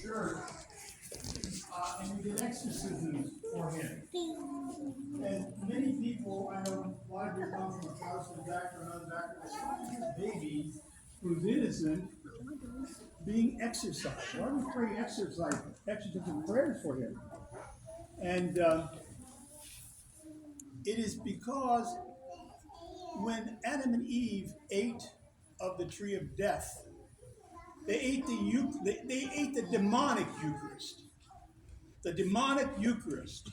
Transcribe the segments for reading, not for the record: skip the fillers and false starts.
church, and we did exorcisms for him. And many people, I know, a lot of you come from a Protestant background, another background, why is this baby who's innocent being exorcised? Why are we praying exorcism prayers for him? And it is because when Adam and Eve ate of the tree of death, they ate the demonic Eucharist. The demonic Eucharist,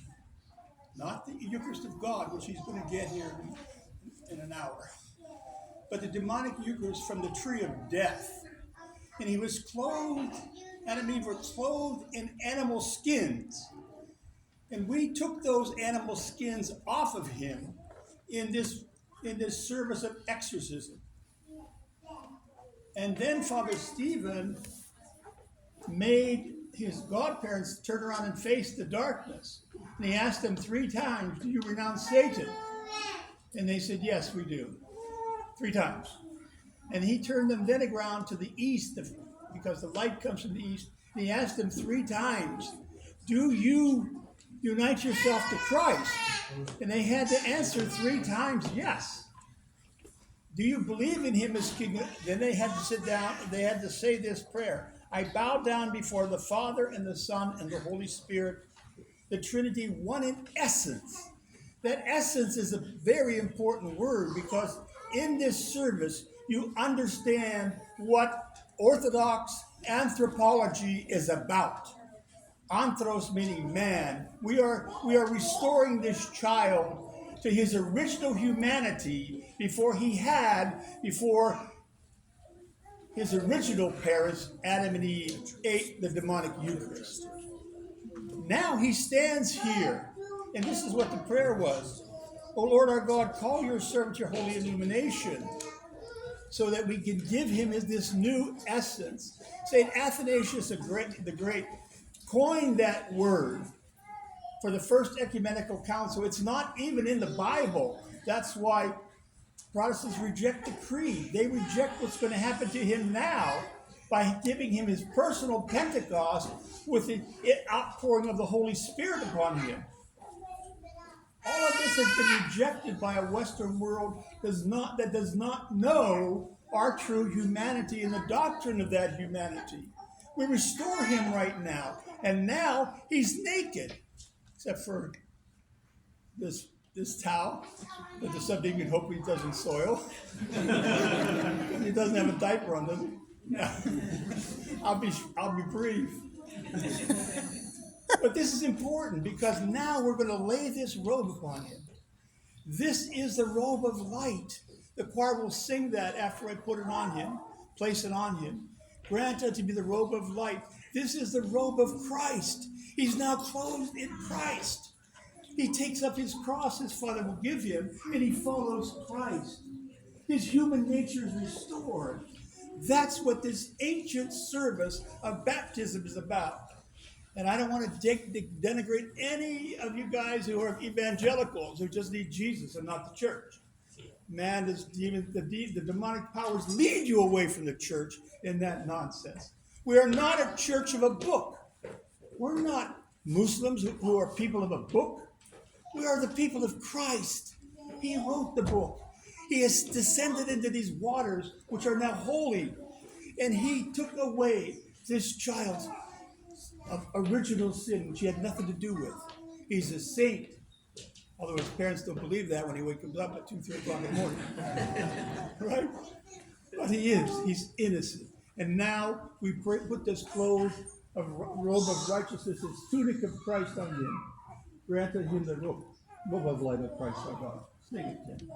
not the Eucharist of God, which he's going to get here in an hour, but the demonic Eucharist from the tree of death. And he was clothed, Adam and Eve were clothed in animal skins. And we took those animal skins off of him in this service of exorcism. And then Father Stephen made his godparents turn around and face the darkness. And he asked them 3 times, do you renounce Satan? And they said, yes, we do. 3 times. And he turned them then around to the east, because the light comes from the east. And he asked them 3 times, do you unite yourself to Christ? And they had to answer 3 times, yes. Do you believe in him as king? Then they had to sit down, they had to say this prayer. I bow down before the Father and the Son and the Holy Spirit, the Trinity, one in essence. That essence is a very important word, because in this service you understand what Orthodox anthropology is about. Anthros meaning man. We are restoring this child to his original humanity before his original parents, Adam and Eve, ate the demonic Eucharist. Now he stands here, and this is what the prayer was. O Lord our God, call your servant your holy illumination, so that we can give him this new essence. St. Athanasius the Great coined that word for the First Ecumenical Council. It's not even in the Bible. That's why Protestants reject the creed. They reject what's going to happen to him now by giving him his personal Pentecost with the outpouring of the Holy Spirit upon him. All of this has been rejected by a Western world that does not know our true humanity and the doctrine of that humanity. We restore him right now, and now he's naked, except for this towel that the subdeacon hope he doesn't soil. He doesn't have a diaper on, does he? No. I'll be brief. But this is important, because now we're going to lay this robe upon him. This is the robe of light. The choir will sing that after I put it on him, place it on him. Grant unto me the robe of light. This is the robe of Christ. He's now clothed in Christ. He takes up his cross his Father will give him, and he follows Christ. His human nature is restored. That's what this ancient service of baptism is about. And I don't want to denigrate any of you guys who are evangelicals who just need Jesus and not the church. Man, the demonic powers lead you away from the church in that nonsense. We are not a church of a book. We're not Muslims who are people of a book. We are the people of Christ. He wrote the book. He has descended into these waters, which are now holy. And he took away this child's original sin, which he had nothing to do with. He's a saint. Although his parents don't believe that when he wakes up at 2, 3 o'clock in the morning. Right? But he is. He's innocent. And now we put this robe of righteousness, this tunic of Christ on him. Granted him the robe of light of Christ our God. Sing it, Tim.